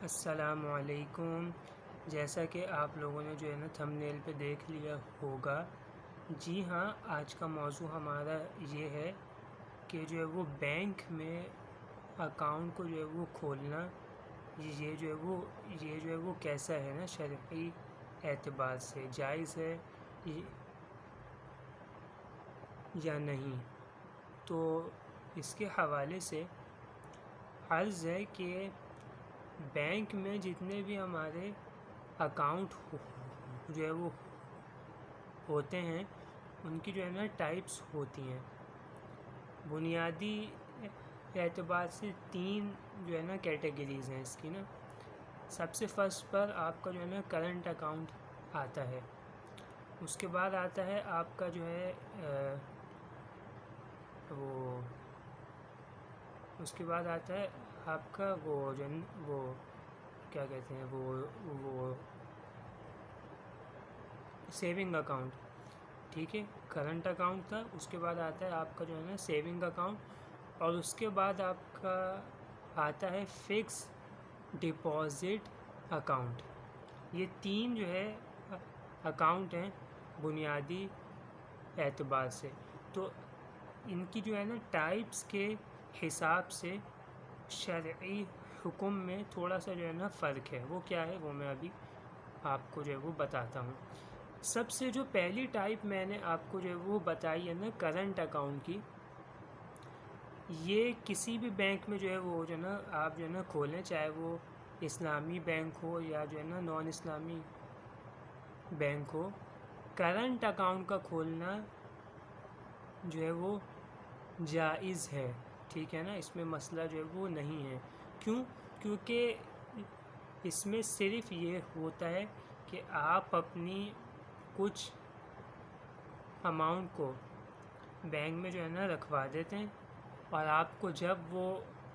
السلام علیکم۔ جیسا کہ آپ لوگوں نے جو ہے نا تھمبنیل پہ دیکھ لیا ہوگا، جی ہاں، آج کا موضوع ہمارا یہ ہے کہ جو ہے وہ بینک میں اکاؤنٹ کو جو ہے وہ کھولنا، یہ جو ہے وہ کیسا ہے نا شرعی اعتبار سے جائز ہے یا نہیں۔ تو اس کے حوالے سے عرض ہے کہ بینک میں جتنے بھی ہمارے اکاؤنٹ جو ہے وہ ہوتے ہیں، ان کی جو ہے نا ٹائپس ہوتی ہیں۔ بنیادی اعتبار سے 3 جو ہے نا کیٹیگریز ہیں اس کی نا۔ سب سے فرسٹ پر آپ کا جو ہے نا کرنٹ اکاؤنٹ آتا ہے، اس کے بعد آتا ہے آپ کا جو ہے اس کے بعد آتا ہے آپ کا وہ کیا کہتے ہیں وہ سیونگ اکاؤنٹ، ٹھیک ہے۔ کرنٹ اکاؤنٹ تھا، اس کے بعد آتا ہے آپ کا جو ہے نا سیونگ اکاؤنٹ، اور اس کے بعد آپ کا آتا ہے فکس ڈپازٹ اکاؤنٹ۔ یہ 3 جو ہے اکاؤنٹ ہیں بنیادی اعتبار سے۔ تو ان کی جو ہے نا ٹائپس کے حساب سے شرعی حکم میں تھوڑا سا جو ہے نا فرق ہے۔ وہ کیا ہے وہ میں ابھی آپ کو جو ہے وہ بتاتا ہوں۔ سب سے جو پہلی ٹائپ میں نے آپ کو جو ہے وہ بتائی ہے نا کرنٹ اکاؤنٹ کی، یہ کسی بھی بینک میں جو ہے وہ جو ہے نا آپ جو ہے نا کھولیں، چاہے وہ اسلامی بینک ہو یا جو ہے نا نان اسلامی بینک ہو، کرنٹ اکاؤنٹ کا کھولنا جو ہے وہ جائز ہے، ٹھیک ہے نا۔ اس میں مسئلہ جو ہے وہ نہیں ہے۔ کیونکہ اس میں صرف یہ ہوتا ہے کہ آپ اپنی کچھ اماؤنٹ کو بینک میں جو ہے نا رکھوا دیتے ہیں، اور آپ کو جب وہ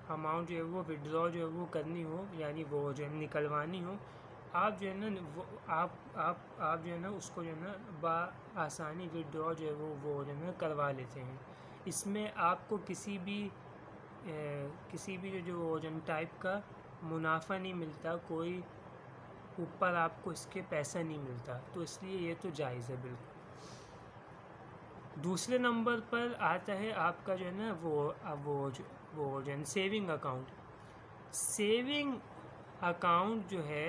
اماؤنٹ جو ہے وہ وڈرا جو ہے وہ کرنی ہو، یعنی وہ جو ہے نکلوانی ہو، آپ جو ہے نا آپ جو ہے نا اس کو جو ہے نا بآسانی وڈرا جو ہے وہ جو ہے نا کروا لیتے ہیں۔ اس میں آپ کو کسی بھی جو ٹائپ کا منافع نہیں ملتا، کوئی اوپر آپ کو اس کے پیسہ نہیں ملتا، تو اس لیے یہ تو جائز ہے بالکل۔ دوسرے نمبر پر آتا ہے آپ کا جو ہے نا وہ جو ہے سیونگ اکاؤنٹ۔ سیونگ اکاؤنٹ جو ہے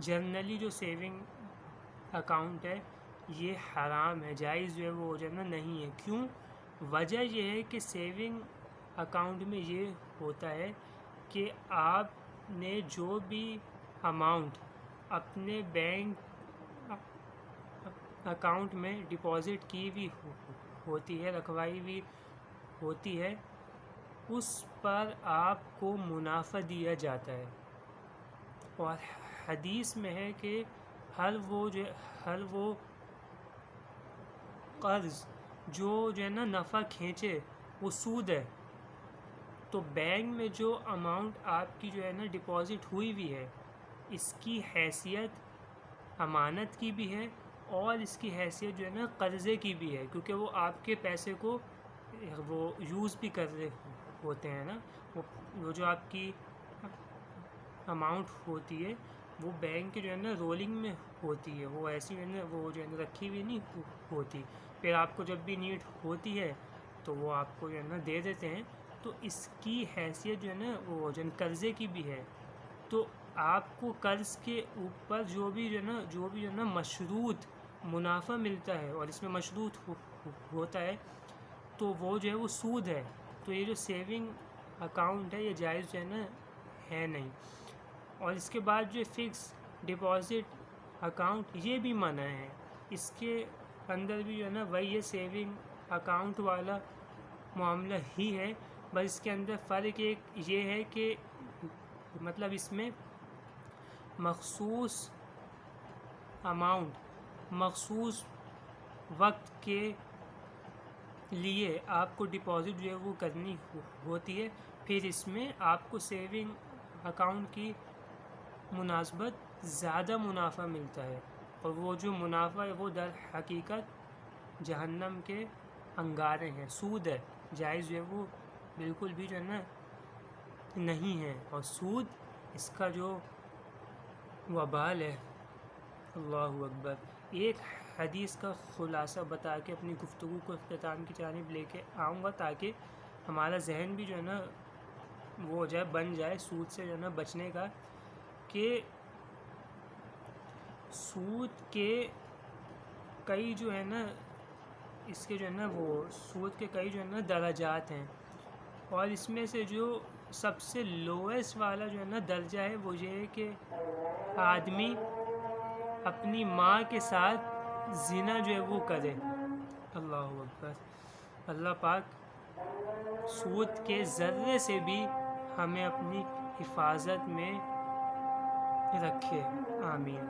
جنرلی جو سیونگ اکاؤنٹ ہے یہ حرام ہے، جائز جو ہے وہ جو ہے نا نہیں ہے۔ کیوں؟ وجہ یہ ہے کہ سیونگ اکاؤنٹ میں یہ ہوتا ہے کہ آپ نے جو بھی اماؤنٹ اپنے بینک اکاؤنٹ میں ڈپازٹ کی ہوئی ہوتی ہے، رکھوائی ہوئی ہوتی ہے، اس پر آپ کو منافع دیا جاتا ہے۔ اور حدیث میں ہے کہ ہر وہ قرض جو ہے نا نفع کھینچے وہ سود ہے۔ تو بینک میں جو اماؤنٹ آپ کی جو ہے نا ڈپازٹ ہوئی ہے، اس کی حیثیت امانت کی بھی ہے، اور اس کی حیثیت جو ہے نا قرضے کی بھی ہے، کیونکہ وہ آپ کے پیسے کو وہ یوز بھی کر رہے ہوتے ہیں نا۔ وہ جو آپ کی اماؤنٹ ہوتی ہے وہ بینک کے جو ہے نا رولنگ میں ہوتی ہے، وہ ایسی جو ہے نا وہ جو ہے نا رکھی ہوئی نہیں ہوتی، پھر آپ کو جب بھی نیڈ ہوتی ہے تو وہ آپ کو جو ہے نا دے دیتے ہیں۔ تو اس کی حیثیت جو ہے نا وہ جو قرضے کی بھی ہے۔ تو آپ کو قرض کے اوپر جو بھی جو ہے نا مشروط منافع ملتا ہے، اور اس میں مشروط ہوتا ہے، تو وہ جو ہے وہ سود ہے۔ تو یہ جو سیونگ اکاؤنٹ ہے یہ جائز جو ہے نا ہے نہیں۔ اور اس کے بعد جو فکس ڈپازٹ اکاؤنٹ یہ بھی منع ہے، اس کے اندر بھی جو ہے نا وہی ہے سیونگ اکاؤنٹ والا معاملہ ہی ہے، بس اس کے اندر فرق ایک یہ ہے کہ مطلب اس میں مخصوص اماؤنٹ مخصوص وقت کے لیے آپ کو ڈپازٹ جو ہے وہ کرنی ہوتی ہے، پھر اس میں آپ کو سیونگ اکاؤنٹ کی مناسبت زیادہ منافع ملتا ہے، اور وہ جو منافع ہے وہ در حقیقت جہنم کے انگارے ہیں، سود ہے، جائز جو ہے وہ بالکل بھی جو ہے نا نہیں ہے۔ اور سود اس کا جو وبال ہے، اللہ اکبر۔ ایک حدیث کا خلاصہ بتا کے اپنی گفتگو کو اختتام کی جانب لے کے آؤں گا، تاکہ ہمارا ذہن بھی جو ہے نا وہ ہو جائے، بن جائے سود سے جو ہے نا بچنے کا، کہ سود کے کئی جو ہے نا اس کے جو ہے نا وہ سود کے کئی جو ہے نا درجات ہیں، اور اس میں سے جو سب سے لویسٹ والا جو ہے نا درجہ ہے وہ یہ ہے کہ آدمی اپنی ماں کے ساتھ زنا جو ہے وہ کرے۔ اللہ اکبر۔ اللہ پاک سود کے ذرے سے بھی ہمیں اپنی حفاظت میں رکھے، آمین۔